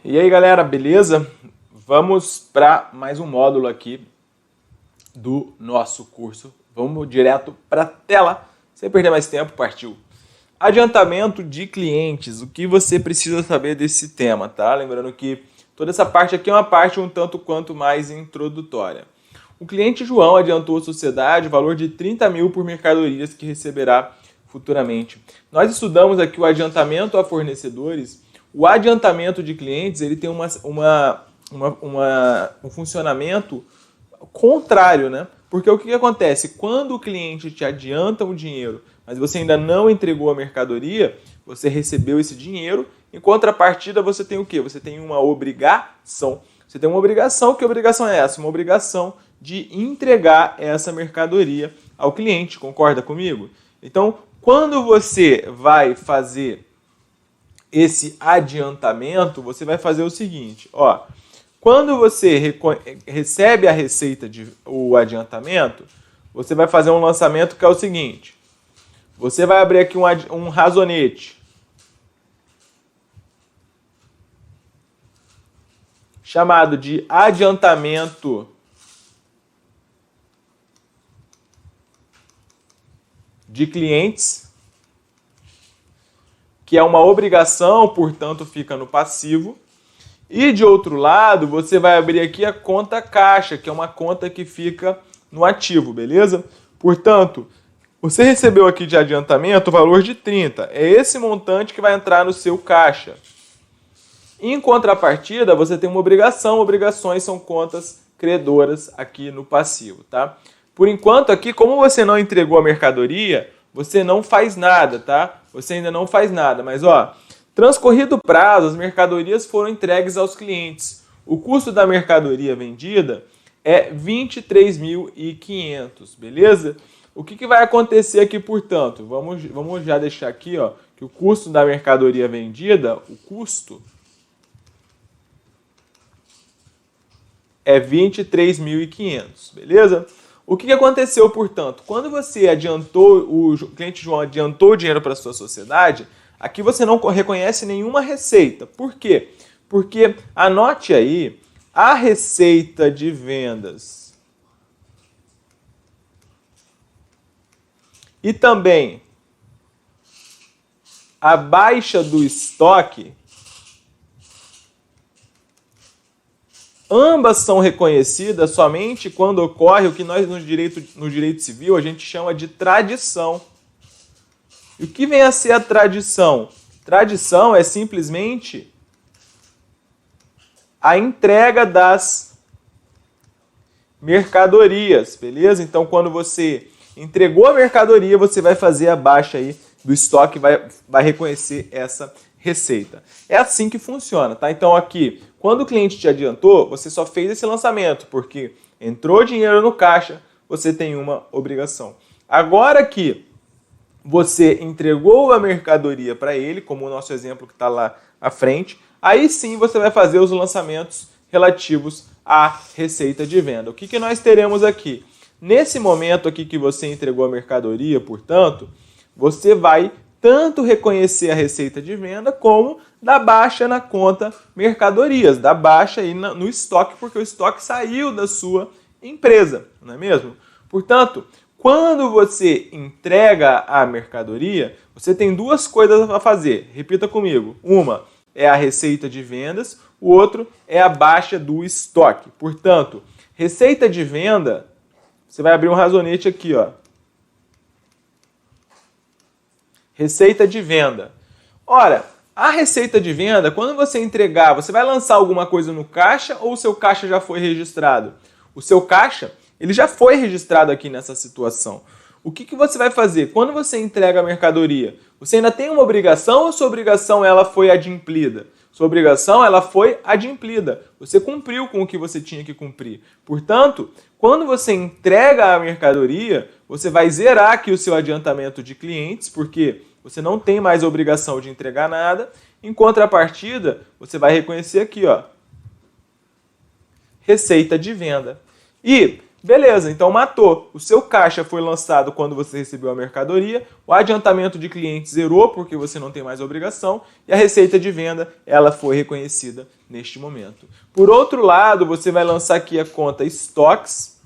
E aí, galera, beleza? Vamos para mais um módulo aqui do nosso curso. Vamos direto para a tela, sem perder mais tempo, partiu. Adiantamento de clientes, o que você precisa saber desse tema, tá? Lembrando que toda essa parte aqui é uma parte um tanto quanto mais introdutória. O cliente João adiantou à sociedade o valor de 30 mil por mercadorias que receberá futuramente. Nós estudamos aqui o adiantamento a fornecedores. O adiantamento de clientes ele tem um funcionamento contrário, né? Porque o que acontece? Quando o cliente te adianta um dinheiro, mas você ainda não entregou a mercadoria, você recebeu esse dinheiro, em contrapartida você tem o quê? Você tem uma obrigação. Você tem uma obrigação, que obrigação é essa? Uma obrigação de entregar essa mercadoria ao cliente, concorda comigo? Então, quando você vai fazer esse adiantamento, você vai fazer o seguinte, ó. Quando você recebe a receita o adiantamento, você vai fazer um lançamento que é o seguinte. Você vai abrir aqui um razonete. Chamado de adiantamento de clientes, que é uma obrigação, portanto fica no passivo. E de outro lado, você vai abrir aqui a conta caixa, que é uma conta que fica no ativo, beleza? Portanto, você recebeu aqui de adiantamento o valor de 30. É esse montante que vai entrar no seu caixa. Em contrapartida, você tem uma obrigação. Obrigações são contas credoras aqui no passivo, tá? Por enquanto aqui, como você não entregou a mercadoria, você não faz nada, tá? Você ainda não faz nada, mas ó, transcorrido o prazo, as mercadorias foram entregues aos clientes. O custo da mercadoria vendida é 23.500, beleza? O que vai acontecer aqui, portanto? Vamos já deixar aqui, ó, que o custo da mercadoria vendida, o custo é 23.500, beleza? O que aconteceu, portanto? Quando você adiantou, o cliente João adiantou o dinheiro para a sua sociedade, aqui você não reconhece nenhuma receita. Por quê? Porque, anote aí, a receita de vendas e também a baixa do estoque, ambas são reconhecidas somente quando ocorre o que nós no direito civil a gente chama de tradição. E o que vem a ser a tradição? Tradição é simplesmente a entrega das mercadorias, beleza? Então, quando você entregou a mercadoria, você vai fazer a baixa aí do estoque, vai reconhecer essa receita. É assim que funciona, tá? Então, aqui, quando o cliente te adiantou, você só fez esse lançamento, porque entrou dinheiro no caixa, você tem uma obrigação. Agora que você entregou a mercadoria para ele, como o nosso exemplo que está lá à frente, aí sim você vai fazer os lançamentos relativos à receita de venda. O que nós teremos aqui? Nesse momento aqui que você entregou a mercadoria, portanto, você vai tanto reconhecer a receita de venda como da baixa na conta mercadorias, da baixa aí no estoque, porque o estoque saiu da sua empresa, não é mesmo? Portanto, quando você entrega a mercadoria, você tem duas coisas a fazer. Repita comigo. Uma é a receita de vendas, o outro é a baixa do estoque. Portanto, receita de venda, você vai abrir um razonete aqui, ó. Receita de venda. Ora, a receita de venda, quando você entregar, você vai lançar alguma coisa no caixa ou o seu caixa já foi registrado? O seu caixa, ele já foi registrado aqui nessa situação. O que você vai fazer? Quando você entrega a mercadoria, você ainda tem uma obrigação ou sua obrigação ela foi adimplida? Sua obrigação ela foi adimplida. Você cumpriu com o que você tinha que cumprir. Portanto, quando você entrega a mercadoria, você vai zerar aqui o seu adiantamento de clientes, porque você não tem mais a obrigação de entregar nada. Em contrapartida, você vai reconhecer aqui, ó, receita de venda. E, beleza, então matou. O seu caixa foi lançado quando você recebeu a mercadoria, o adiantamento de clientes zerou porque você não tem mais obrigação e a receita de venda ela foi reconhecida neste momento. Por outro lado, você vai lançar aqui a conta estoques.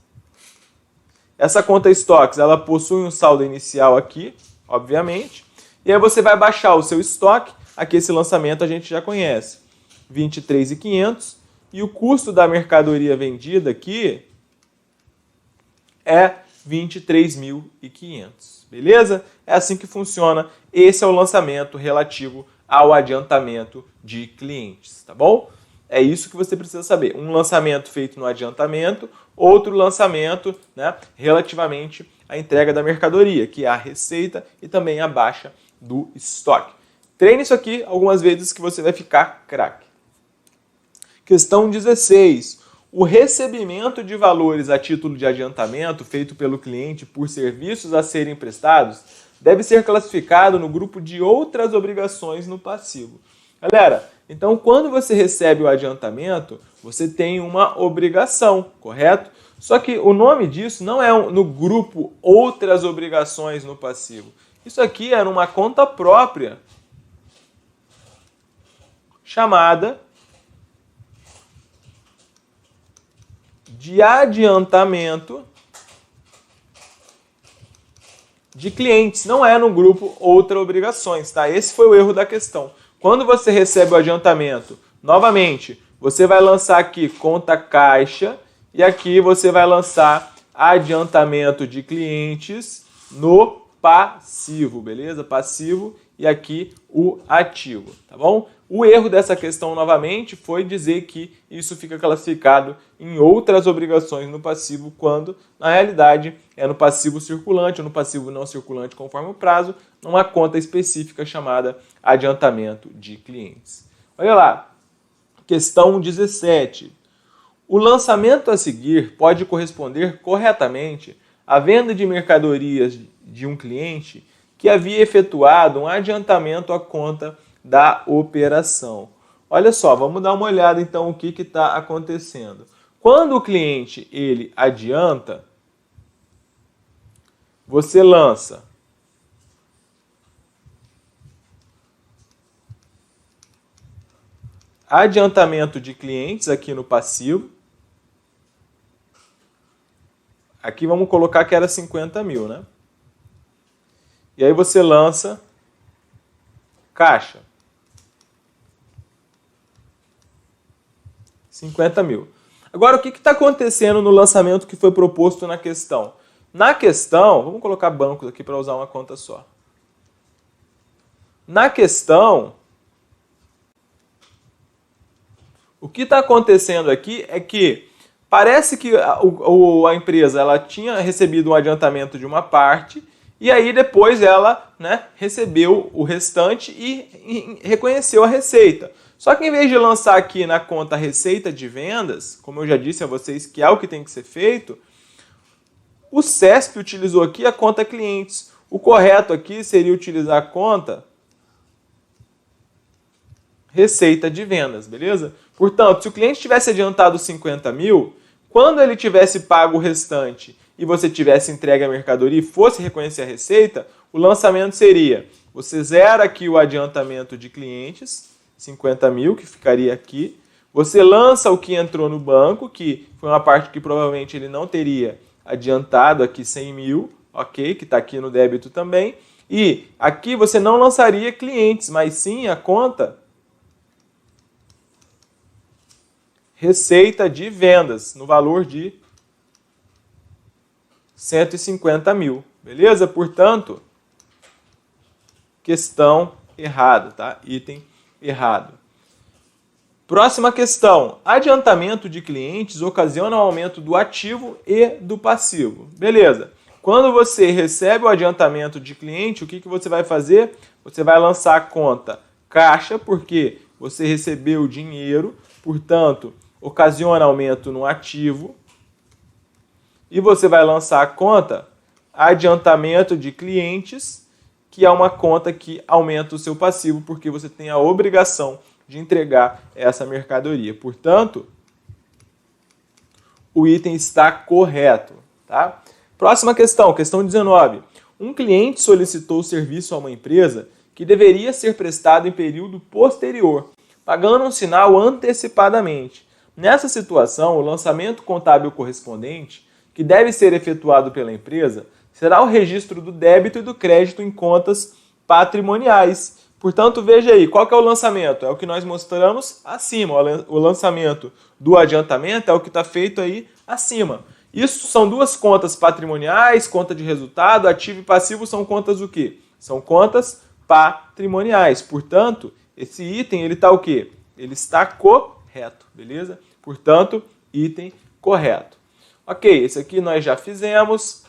Essa conta estoques, ela possui um saldo inicial aqui, obviamente. E aí você vai baixar o seu estoque. Aqui esse lançamento a gente já conhece. R$ 23.500. E o custo da mercadoria vendida aqui é R$ 23.500. Beleza? É assim que funciona. Esse é o lançamento relativo ao adiantamento de clientes, tá bom? É isso que você precisa saber. Um lançamento feito no adiantamento, outro lançamento, né, relativamente à entrega da mercadoria, que é a receita e também a baixa do estoque. Treine isso aqui algumas vezes que você vai ficar craque. Questão 16. O recebimento de valores a título de adiantamento feito pelo cliente por serviços a serem prestados deve ser classificado no grupo de outras obrigações no passivo. Galera, então quando você recebe o adiantamento, você tem uma obrigação, correto? Só que o nome disso não é no grupo outras obrigações no passivo. Isso aqui é numa conta própria chamada de adiantamento de clientes. Não é no grupo outras obrigações, tá? Esse foi o erro da questão. Quando você recebe o adiantamento, novamente, você vai lançar aqui conta caixa e aqui você vai lançar adiantamento de clientes no passivo, beleza? Passivo e aqui o ativo, tá bom? O erro dessa questão, novamente, foi dizer que isso fica classificado em outras obrigações no passivo, quando, na realidade, é no passivo circulante ou no passivo não circulante, conforme o prazo, numa conta específica chamada adiantamento de clientes. Olha lá, questão 17. O lançamento a seguir pode corresponder corretamente à venda de mercadorias de um cliente que havia efetuado um adiantamento à conta da operação. Olha só, vamos dar uma olhada então o que está acontecendo. Quando o cliente ele adianta, você lança adiantamento de clientes aqui no passivo. Aqui vamos colocar que era 50 mil, né? E aí você lança caixa. 50 mil. Agora, o que está acontecendo no lançamento que foi proposto na questão? Na questão, vamos colocar bancos aqui para usar uma conta só. Na questão, o que está acontecendo aqui é que parece que a empresa ela tinha recebido um adiantamento de uma parte e aí depois ela, né, recebeu o restante e reconheceu a receita. Só que em vez de lançar aqui na conta receita de vendas, como eu já disse a vocês que é o que tem que ser feito, o CESP utilizou aqui a conta clientes. O correto aqui seria utilizar a conta receita de vendas, beleza? Portanto, se o cliente tivesse adiantado 50 mil, quando ele tivesse pago o restante e você tivesse entregue a mercadoria e fosse reconhecer a receita, o lançamento seria, você zera aqui o adiantamento de clientes, 50 mil, que ficaria aqui. Você lança o que entrou no banco, que foi uma parte que provavelmente ele não teria adiantado aqui 100 mil, ok? Que está aqui no débito também. E aqui você não lançaria clientes, mas sim a conta receita de vendas, no valor de 150 mil, beleza? Portanto, questão errada, tá? Item errado. Próxima questão. Adiantamento de clientes ocasiona o aumento do ativo e do passivo. Beleza. Quando você recebe o adiantamento de cliente, o que você vai fazer? Você vai lançar a conta caixa, porque você recebeu o dinheiro, portanto, ocasiona aumento no ativo. E você vai lançar a conta adiantamento de clientes, que é uma conta que aumenta o seu passivo, porque você tem a obrigação de entregar essa mercadoria. Portanto, o item está correto, tá? Próxima questão, questão 19. Um cliente solicitou o serviço a uma empresa que deveria ser prestado em período posterior, pagando um sinal antecipadamente. Nessa situação, o lançamento contábil correspondente, que deve ser efetuado pela empresa, será o registro do débito e do crédito em contas patrimoniais. Portanto, veja aí, qual que é o lançamento? É o que nós mostramos acima. O lançamento do adiantamento é o que está feito aí acima. Isso são duas contas patrimoniais, conta de resultado, ativo e passivo são contas o quê? São contas patrimoniais. Portanto, esse item ele está o quê? Ele está correto, beleza? Portanto, item correto. Ok, esse aqui nós já fizemos.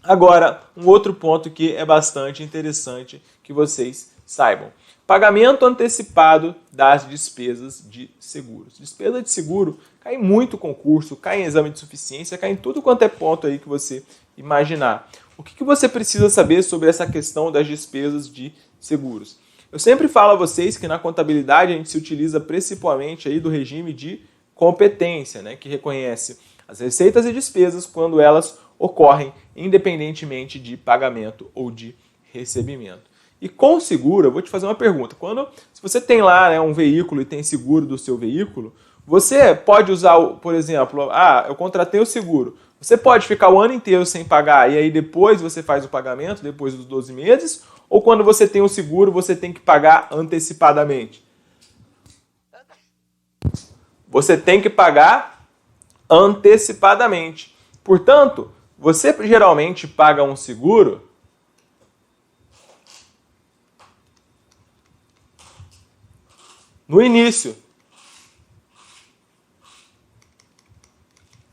Agora, um outro ponto que é bastante interessante que vocês saibam. Pagamento antecipado das despesas de seguros. Despesa de seguro cai em muito concurso, cai em exame de suficiência, cai em tudo quanto é ponto aí que você imaginar. O que você precisa saber sobre essa questão das despesas de seguros? Eu sempre falo a vocês que na contabilidade a gente se utiliza principalmente aí do regime de competência, né, que reconhece as receitas e despesas quando elas ocorrem independentemente de pagamento ou de recebimento. E com o seguro, eu vou te fazer uma pergunta. Se você tem lá, né, um veículo e tem seguro do seu veículo, você pode usar, por exemplo, eu contratei o seguro. Você pode ficar o ano inteiro sem pagar e aí depois você faz o pagamento, depois dos 12 meses? Ou quando você tem o seguro, você tem que pagar antecipadamente? Você tem que pagar antecipadamente. Portanto, você geralmente paga um seguro no início.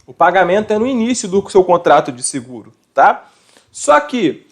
O pagamento é no início do seu contrato de seguro, tá? Só que,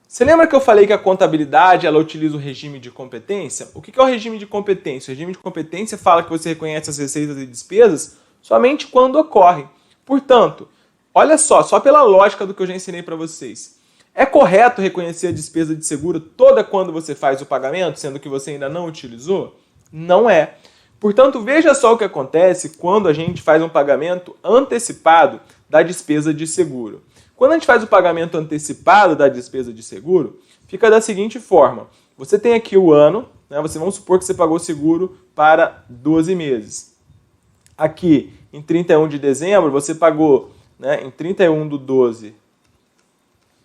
você lembra que eu falei que a contabilidade ela utiliza o regime de competência? O que é o regime de competência? O regime de competência fala que você reconhece as receitas e despesas somente quando ocorrem. Portanto, olha só pela lógica do que eu já ensinei para vocês. É correto reconhecer a despesa de seguro toda quando você faz o pagamento, sendo que você ainda não utilizou? Não é. Portanto, veja só o que acontece quando a gente faz um pagamento antecipado da despesa de seguro. Quando a gente faz o pagamento antecipado da despesa de seguro, fica da seguinte forma. Você tem aqui o ano, né? Vamos supor que você pagou seguro para 12 meses. Aqui, em 31 de dezembro, você pagou, né, em 31/12,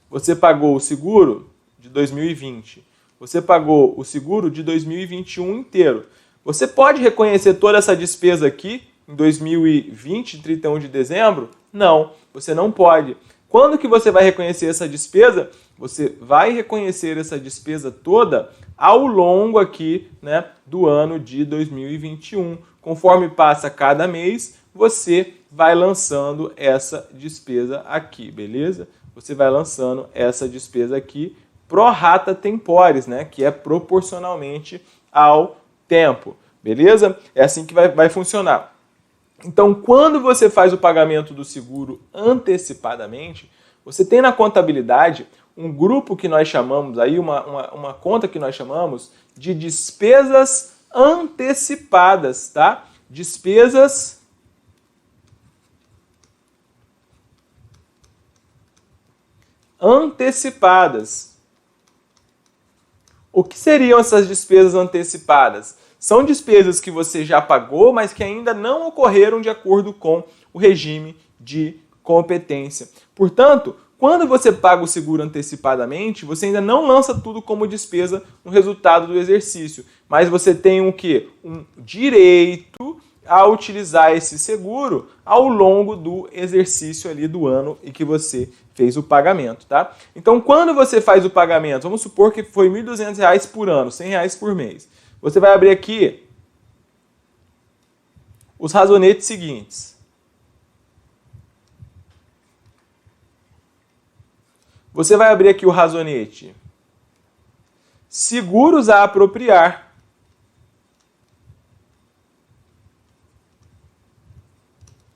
você pagou o seguro de 2020. Você pagou o seguro de 2021 inteiro. Você pode reconhecer toda essa despesa aqui em 2020, 31 de dezembro? Não, você não pode. Quando que você vai reconhecer essa despesa? Você vai reconhecer essa despesa toda ao longo aqui, né, do ano de 2021. Conforme passa cada mês, você vai lançando essa despesa aqui, beleza? Você vai lançando essa despesa aqui pro rata temporis, né, que é proporcionalmente ao tempo, beleza? É assim que vai funcionar. Então, quando você faz o pagamento do seguro antecipadamente, você tem na contabilidade um grupo que nós chamamos, aí uma conta que nós chamamos de despesas antecipadas, tá? Despesas antecipadas. O que seriam essas despesas antecipadas? São despesas que você já pagou, mas que ainda não ocorreram de acordo com o regime de competência. Portanto, quando você paga o seguro antecipadamente, você ainda não lança tudo como despesa no resultado do exercício, mas você tem um quê? Um direito a utilizar esse seguro ao longo do exercício ali do ano em que você fez o pagamento, tá? Então, quando você faz o pagamento, vamos supor que foi R$ 1.200 por ano, R$ 100 por mês. Você vai abrir aqui os razonetes seguintes. Você vai abrir aqui o razonete seguros a apropriar.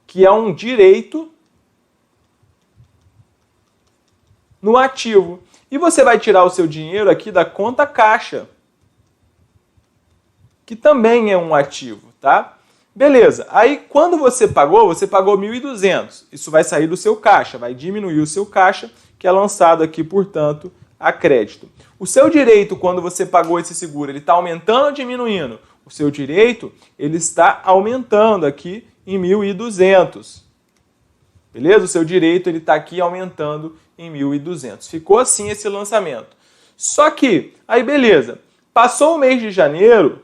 Que é um direito no ativo. E você vai tirar o seu dinheiro aqui da conta caixa, que também é um ativo, tá? Beleza. Aí, quando você pagou R$ 1.200. Isso vai sair do seu caixa, vai diminuir o seu caixa, que é lançado aqui, portanto, a crédito. O seu direito, quando você pagou esse seguro, ele está aumentando ou diminuindo? o seu direito, ele está aumentando aqui em 1.200. Beleza? O seu direito ele está aqui aumentando em 1.200. Ficou assim esse lançamento. Só que, aí beleza, passou o mês de janeiro,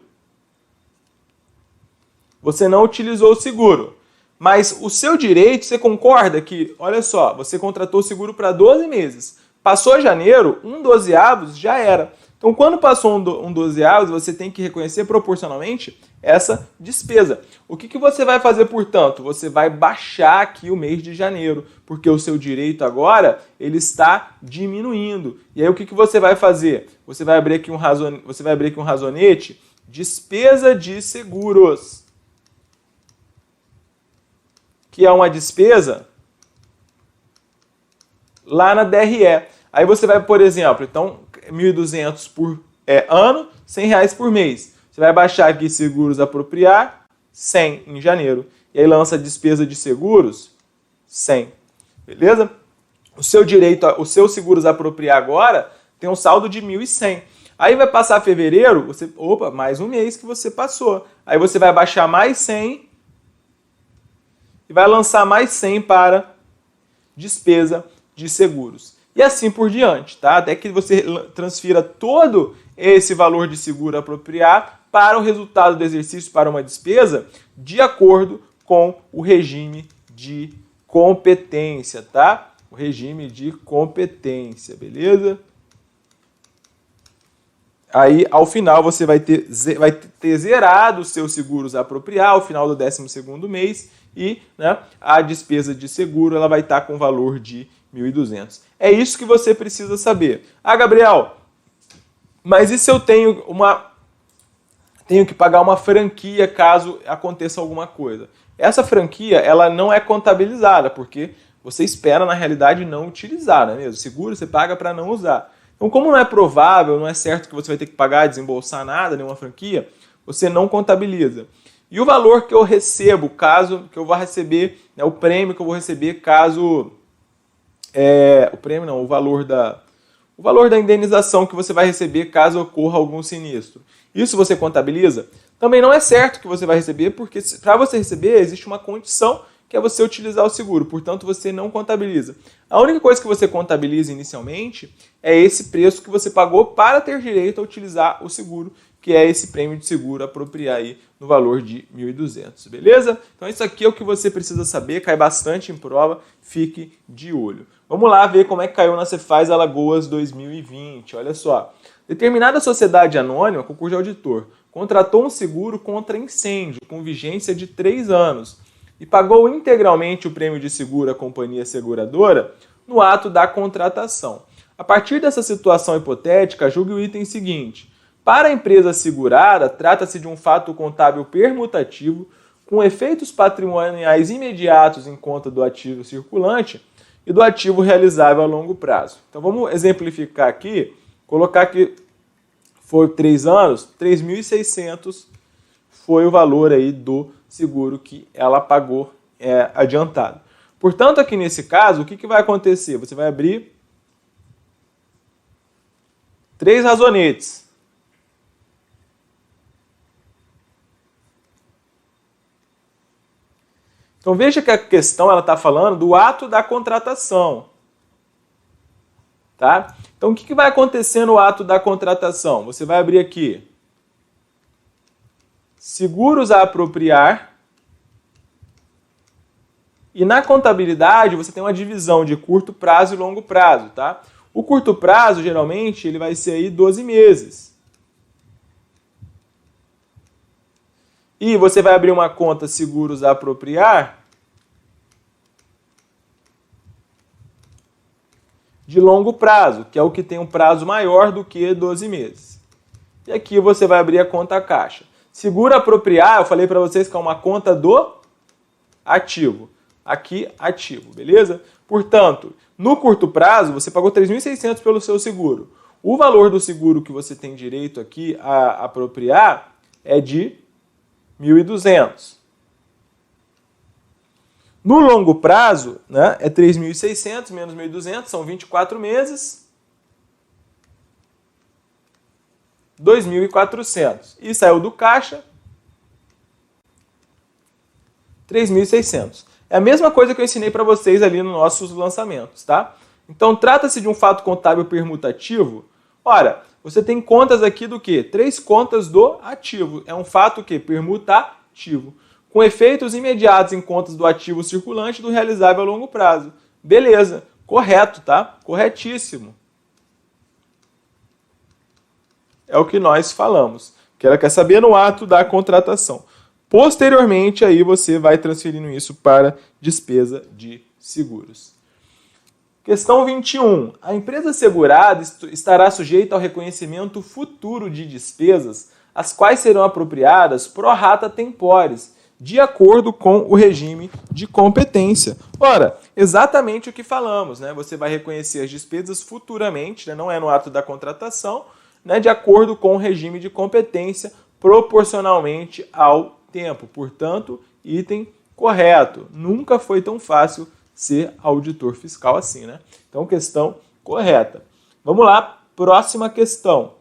você não utilizou o seguro. Mas o seu direito, você concorda que, olha só, você contratou o seguro para 12 meses. Passou janeiro, 1/12 já era. Então, quando passou 1/12, você tem que reconhecer proporcionalmente essa despesa. O que você vai fazer, portanto? Você vai baixar aqui o mês de janeiro, porque o seu direito agora ele está diminuindo. E aí, o que você vai fazer? Você vai abrir aqui um razonete, despesa de seguros, que é uma despesa lá na DRE. Aí você vai, por exemplo, então, 1.200 por ano, R$100 por mês. Você vai baixar aqui seguros apropriar, 100 em janeiro. E aí lança despesa de seguros, 100. Beleza? O seu seguros apropriar agora tem um saldo de 1.100. Aí vai passar fevereiro, mais um mês que você passou. Aí você vai baixar mais 100 e vai lançar mais 100 para despesa de seguros. E assim por diante, tá? Até que você transfira todo esse valor de seguro apropriar para o resultado do exercício, para uma despesa, de acordo com o regime de competência, tá? O regime de competência, beleza? Aí, ao final, você vai ter zerado os seus seguros apropriar ao final do 12º mês e, né, a despesa de seguro ela vai estar com o valor de 1.200. É isso que você precisa saber. Ah, Gabriel, mas e se eu tenho que pagar uma franquia caso aconteça alguma coisa? Essa franquia ela não é contabilizada, porque você espera, na realidade, não utilizar, não é mesmo? Seguro você paga para não usar. Então, como não é provável, não é certo que você vai ter que pagar, desembolsar nada, nenhuma franquia, você não contabiliza. E o valor que eu recebo, caso que eu vá receber, né, o prêmio que eu vou receber caso... o valor da indenização que você vai receber caso ocorra algum sinistro. Isso você contabiliza? Também não é certo que você vai receber, porque para você receber existe uma condição que é você utilizar o seguro, portanto você não contabiliza. A única coisa que você contabiliza inicialmente é esse preço que você pagou para ter direito a utilizar o seguro, que é esse prêmio de seguro apropriar aí no valor de 1.200, beleza? Então isso aqui é o que você precisa saber, cai bastante em prova, fique de olho. Vamos lá ver como é que caiu na Cefaz Alagoas 2020, olha só. Determinada sociedade anônima, concurso de auditor, contratou um seguro contra incêndio com vigência de 3 anos e pagou integralmente o prêmio de seguro à companhia seguradora no ato da contratação. A partir dessa situação hipotética, julgue o item seguinte. Para a empresa segurada, trata-se de um fato contábil permutativo com efeitos patrimoniais imediatos em conta do ativo circulante e do ativo realizável a longo prazo. Então vamos exemplificar aqui, colocar que foi 3 anos, 3.600 foi o valor aí do seguro que ela pagou adiantado. Portanto, aqui nesse caso, o que vai acontecer? Você vai abrir 3 razonetes. Então veja que a questão ela está falando do ato da contratação. Tá? Então o que vai acontecer no ato da contratação? Você vai abrir aqui seguros a apropriar e na contabilidade você tem uma divisão de curto prazo e longo prazo. Tá? O curto prazo geralmente ele vai ser aí 12 meses. E você vai abrir uma conta seguros a apropriar de longo prazo, que é o que tem um prazo maior do que 12 meses. E aqui você vai abrir a conta caixa. Seguro apropriar, eu falei para vocês que é uma conta do ativo. Aqui, ativo, beleza? Portanto, no curto prazo, você pagou 3.600 pelo seu seguro. O valor do seguro que você tem direito aqui a apropriar é de 1.200. No longo prazo, né, é 3.600 menos 1.200, são 24 meses. 2.400. E saiu do caixa 3.600. É a mesma coisa que eu ensinei para vocês ali nos nossos lançamentos, tá? Então, trata-se de um fato contábil permutativo. Ora, você tem contas aqui do quê? 3 contas do ativo. É um fato que permutativo, com efeitos imediatos em contas do ativo circulante e do realizável a longo prazo. Beleza, correto, tá? Corretíssimo. É o que nós falamos, que ela quer saber no ato da contratação. Posteriormente, aí você vai transferindo isso para despesa de seguros. Questão 21. A empresa segurada estará sujeita ao reconhecimento futuro de despesas, as quais serão apropriadas pro rata temporis, de acordo com o regime de competência. Ora, exatamente o que falamos, né? Você vai reconhecer as despesas futuramente, né? Não é no ato da contratação, né? De acordo com o regime de competência, proporcionalmente ao tempo. Portanto, item correto. Nunca foi tão fácil ser auditor fiscal assim, né? Então, questão correta. Vamos lá, próxima questão.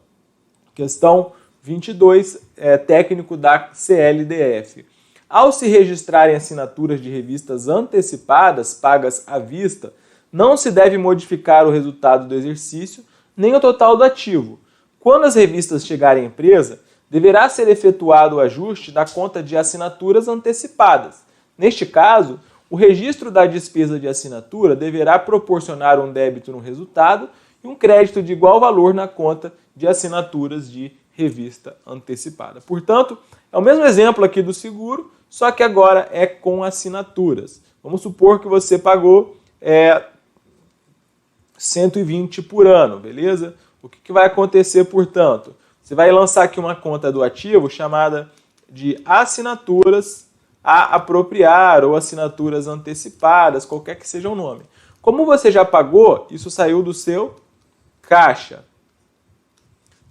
Questão 22, técnico da CLDF. Ao se registrarem assinaturas de revistas antecipadas, pagas à vista, não se deve modificar o resultado do exercício, nem o total do ativo. Quando as revistas chegarem à empresa, deverá ser efetuado o ajuste da conta de assinaturas antecipadas. Neste caso, o registro da despesa de assinatura deverá proporcionar um débito no resultado e um crédito de igual valor na conta de assinaturas de revista antecipada. Portanto, é o mesmo exemplo aqui do seguro, só que agora é com assinaturas. Vamos supor que você pagou 120 por ano, beleza? O que vai acontecer, portanto? Você vai lançar aqui uma conta do ativo chamada de assinaturas a apropriar ou assinaturas antecipadas, qualquer que seja o nome. Como você já pagou, isso saiu do seu caixa.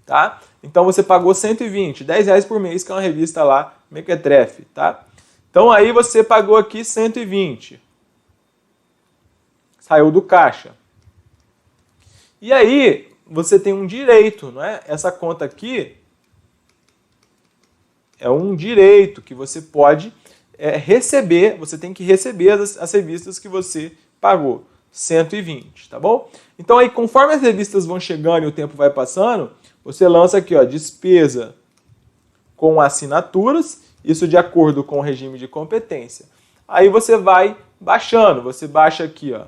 Tá? Então você pagou 120, R$10 por mês, que é uma revista lá, Mequetrefe, tá? Então aí você pagou aqui 120. Saiu do caixa. E aí você tem um direito, não é? Essa conta aqui é um direito que você pode receber, você tem que receber as revistas que você pagou, 120, tá bom? Então aí, conforme as revistas vão chegando e o tempo vai passando, você lança aqui, ó, despesa com assinaturas, isso de acordo com o regime de competência. Aí você vai baixando, você baixa aqui, ó,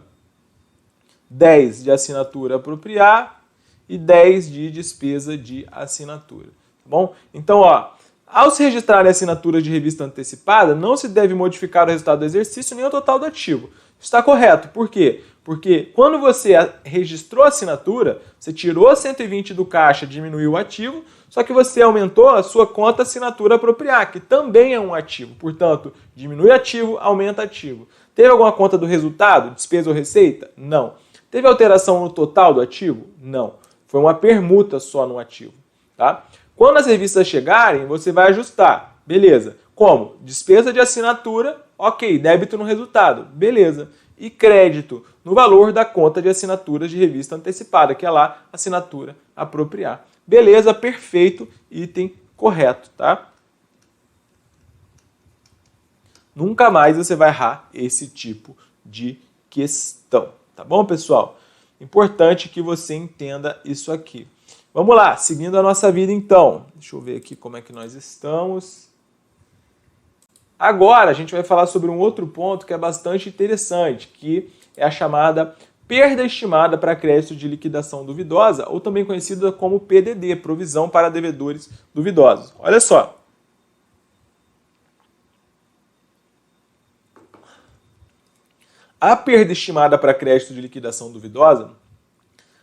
10 de assinatura apropriar e 10 de despesa de assinatura, tá bom? Então, ó, ao se registrar a assinatura de revista antecipada, não se deve modificar o resultado do exercício nem o total do ativo. Está correto. Por quê? Porque quando você registrou a assinatura, você tirou 120 do caixa, diminuiu o ativo, só que você aumentou a sua conta assinatura apropriar, que também é um ativo. Portanto, diminui ativo, aumenta ativo. Teve alguma conta do resultado, despesa ou receita? Não. Teve alteração no total do ativo? Não. Foi uma permuta só no ativo, tá? Quando as revistas chegarem, você vai ajustar. Beleza. Como? Despesa de assinatura, ok. Débito no resultado, beleza. E crédito no valor da conta de assinaturas de revista antecipada, que é lá assinatura apropriar. Beleza, perfeito, item correto, tá? Nunca mais você vai errar esse tipo de questão, tá bom, pessoal? Importante que você entenda isso aqui. Vamos lá, seguindo a nossa vida então. Deixa eu ver aqui como é que nós estamos. Agora a gente vai falar sobre um outro ponto que é bastante interessante, que é a chamada perda estimada para crédito de liquidação duvidosa, ou também conhecida como PDD, provisão para devedores duvidosos. Olha só. A perda estimada para crédito de liquidação duvidosa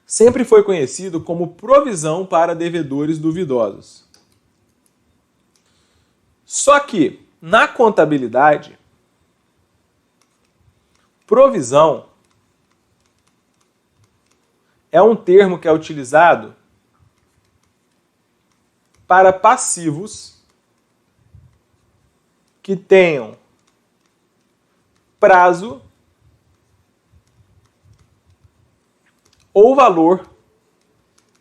sempre foi conhecido como provisão para devedores duvidosos. Só que, na contabilidade, provisão é um termo que é utilizado para passivos que tenham prazo ou valor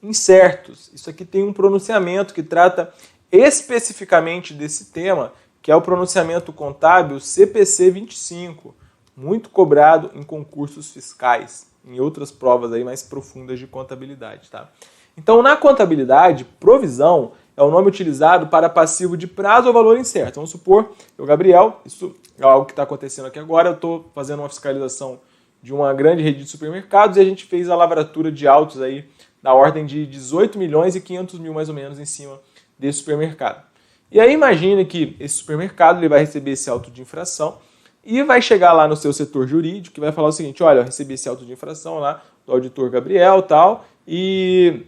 incertos. Isso aqui tem um pronunciamento que trata especificamente desse tema, que é o pronunciamento contábil CPC 25, muito cobrado em concursos fiscais, em outras provas aí mais profundas de contabilidade, tá? Então, na contabilidade, provisão é o nome utilizado para passivo de prazo ou valor incerto. Vamos supor, eu, Gabriel, isso é algo que está acontecendo aqui agora, eu estou fazendo uma fiscalização de uma grande rede de supermercados e a gente fez a lavratura de autos aí na ordem de 18 milhões e 500 mil mais ou menos em cima desse supermercado. E aí imagine que esse supermercado ele vai receber esse auto de infração e vai chegar lá no seu setor jurídico e vai falar o seguinte, olha, eu recebi esse auto de infração lá do auditor Gabriel e tal, e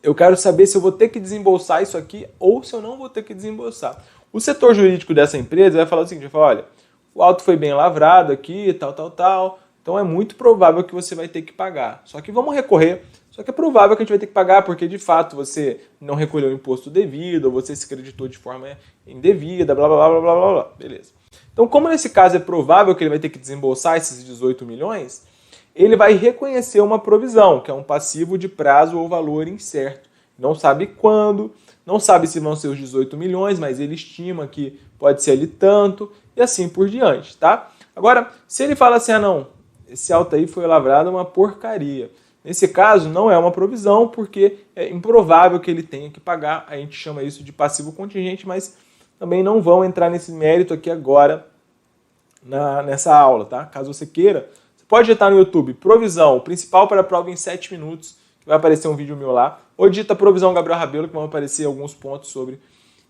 eu quero saber se eu vou ter que desembolsar isso aqui ou se eu não vou ter que desembolsar. O setor jurídico dessa empresa vai falar o seguinte, vai falar, olha, o auto foi bem lavrado aqui, tal, então é muito provável que você vai ter que pagar. Só que vamos recorrer, só que é provável que a gente vai ter que pagar porque de fato você não recolheu o imposto devido, ou você se creditou de forma indevida, blá, blá, blá, blá, blá, blá, beleza. Então como nesse caso é provável que ele vai ter que desembolsar esses 18 milhões, ele vai reconhecer uma provisão, que é um passivo de prazo ou valor incerto. Não sabe quando, não sabe se vão ser os 18 milhões, mas ele estima que pode ser ali tanto, e assim por diante, tá? Agora, se ele fala assim, não, esse auto aí foi lavrado uma porcaria. Nesse caso, não é uma provisão, porque é improvável que ele tenha que pagar. A gente chama isso de passivo contingente, mas também não vão entrar nesse mérito aqui agora nessa aula, tá? Caso você queira, pode digitar no YouTube, provisão, principal para a prova em 7 minutos, que vai aparecer um vídeo meu lá. Ou digita provisão Gabriel Rabelo, que vão aparecer alguns pontos sobre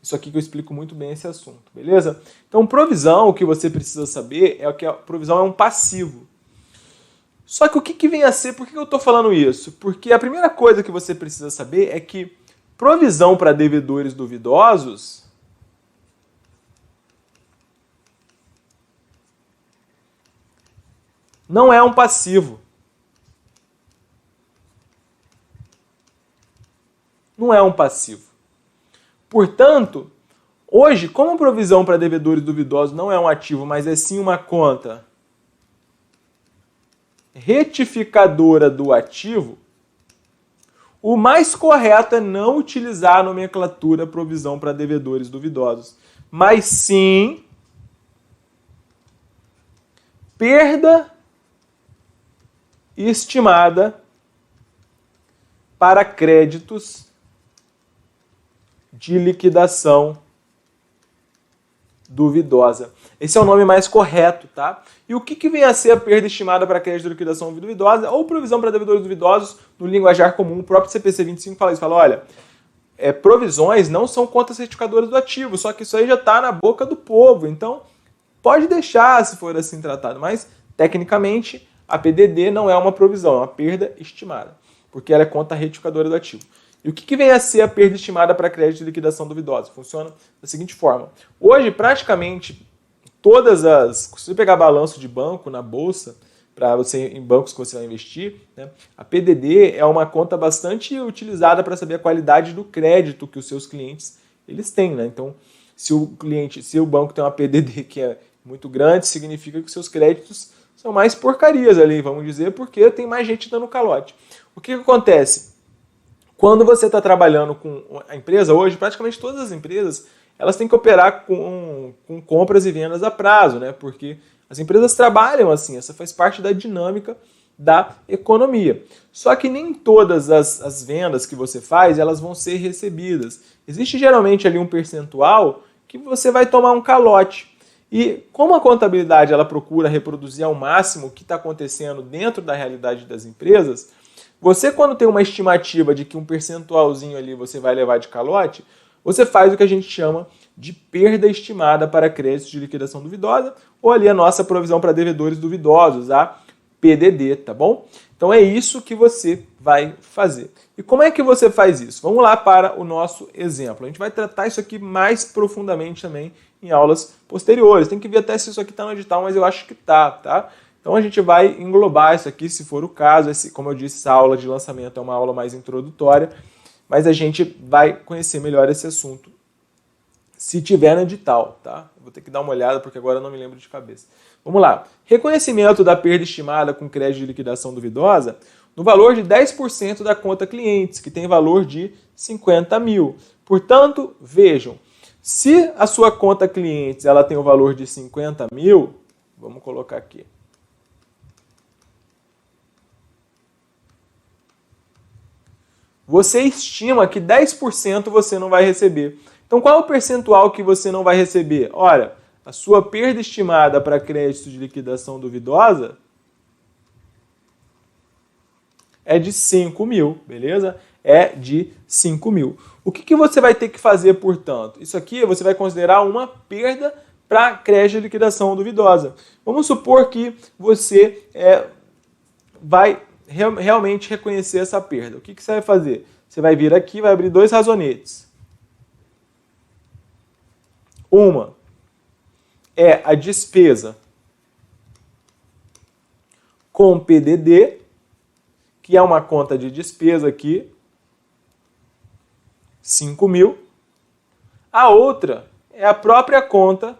isso aqui que eu explico muito bem esse assunto, beleza? Então, provisão, o que você precisa saber é que a provisão é um passivo. Só que o que vem a ser, por que eu estou falando isso? Porque a primeira coisa que você precisa saber é que provisão para devedores duvidosos não é um passivo. Não é um passivo. Portanto, hoje, como provisão para devedores duvidosos não é um ativo, mas é sim uma conta retificadora do ativo, o mais correto é não utilizar a nomenclatura provisão para devedores duvidosos, mas sim perda estimada para créditos de liquidação duvidosa. Esse é o nome mais correto, tá? E o que vem a ser a perda estimada para crédito de liquidação duvidosa ou provisão para devedores duvidosos no linguajar comum? O próprio CPC 25 fala isso, fala, olha, provisões não são contas retificadoras do ativo, só que isso aí já está na boca do povo, então pode deixar se for assim tratado, mas tecnicamente a PDD não é uma provisão, é uma perda estimada, porque ela é conta retificadora do ativo. E o que vem a ser a perda estimada para crédito de liquidação duvidosa? Funciona da seguinte forma. Hoje, praticamente, se você pegar balanço de banco na bolsa, para você em bancos que você vai investir, né, a PDD é uma conta bastante utilizada para saber a qualidade do crédito que os seus clientes eles têm. Né? Então, se o banco tem uma PDD que é muito grande, significa que os seus créditos são mais porcarias ali, vamos dizer, porque tem mais gente dando calote. O que acontece? Quando você está trabalhando com a empresa, hoje praticamente todas as empresas elas têm que operar com compras e vendas a prazo, né? Porque as empresas trabalham assim, essa faz parte da dinâmica da economia. Só que nem todas as vendas que você faz elas vão ser recebidas. Existe geralmente ali um percentual que você vai tomar um calote. E como a contabilidade ela procura reproduzir ao máximo o que está acontecendo dentro da realidade das empresas, você quando tem uma estimativa de que um percentualzinho ali você vai levar de calote, você faz o que a gente chama de perda estimada para créditos de liquidação duvidosa, ou ali a nossa provisão para devedores duvidosos, a PDD, tá bom? Então é isso que você vai fazer. E como é que você faz isso? Vamos lá para o nosso exemplo. A gente vai tratar isso aqui mais profundamente também em aulas posteriores. Tem que ver até se isso aqui está no edital, mas eu acho que tá? Então a gente vai englobar isso aqui, se for o caso. Como eu disse, essa aula de lançamento é uma aula mais introdutória, mas a gente vai conhecer melhor esse assunto se tiver no edital, tá? Vou ter que dar uma olhada porque agora eu não me lembro de cabeça. Vamos lá. Reconhecimento da perda estimada com crédito de liquidação duvidosa. no valor de 10% da conta clientes, que tem valor de 50 mil. Portanto, vejam, se a sua conta clientes ela tem o valor de 50 mil, vamos colocar aqui. Você estima que 10% você não vai receber. Então, qual é o percentual que você não vai receber? Olha, a sua perda estimada para crédito de liquidação duvidosa é de 5 mil, beleza? É de 5 mil. O que você vai ter que fazer, portanto? Isso aqui você vai considerar uma perda para crédito de liquidação duvidosa. Vamos supor que você vai realmente reconhecer essa perda. O que você vai fazer? Você vai vir aqui e vai abrir dois razonetes. Uma é a despesa com PDD, que é uma conta de despesa aqui, 5 mil. A outra é a própria conta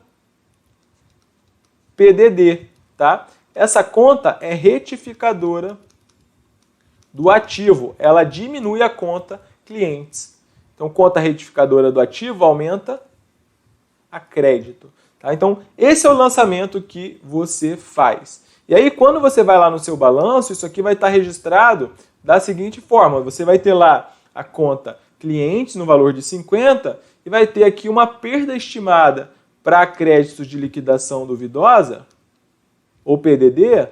PDD, tá? Essa conta é retificadora do ativo, ela diminui a conta clientes. Então, conta retificadora do ativo aumenta a crédito. Tá? Então, esse é o lançamento que você faz. E aí, quando você vai lá no seu balanço, isso aqui vai estar registrado da seguinte forma. Você vai ter lá a conta clientes no valor de 50 e vai ter aqui uma perda estimada para créditos de liquidação duvidosa, ou PDD,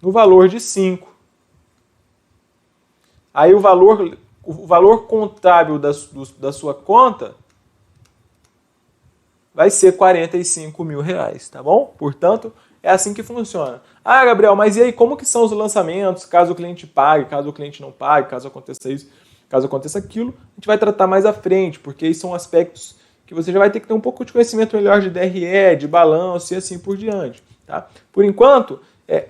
no valor de 5. Aí o valor contábil da sua conta vai ser 45 mil reais, tá bom? Portanto, é assim que funciona. Ah, Gabriel, mas e aí como que são os lançamentos, caso o cliente pague, caso o cliente não pague, caso aconteça isso, caso aconteça aquilo? A gente vai tratar mais à frente, porque aí são aspectos que você já vai ter que ter um pouco de conhecimento melhor de DRE, de balanço e assim por diante, tá? Por enquanto,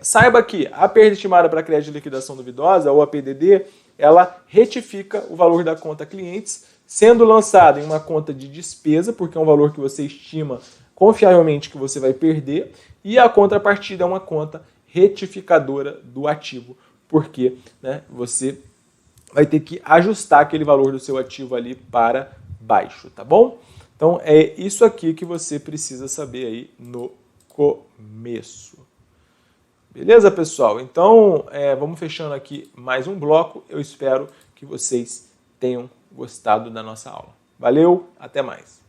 saiba que a perda estimada para crédito de liquidação duvidosa, ou a PDD, ela retifica o valor da conta clientes, sendo lançado em uma conta de despesa, porque é um valor que você estima confiavelmente que você vai perder, e a contrapartida é uma conta retificadora do ativo, porque você vai ter que ajustar aquele valor do seu ativo ali para baixo, tá bom? Então é isso aqui que você precisa saber aí no começo. Beleza, pessoal? Então, vamos fechando aqui mais um bloco. Eu espero que vocês tenham gostado da nossa aula. Valeu, até mais!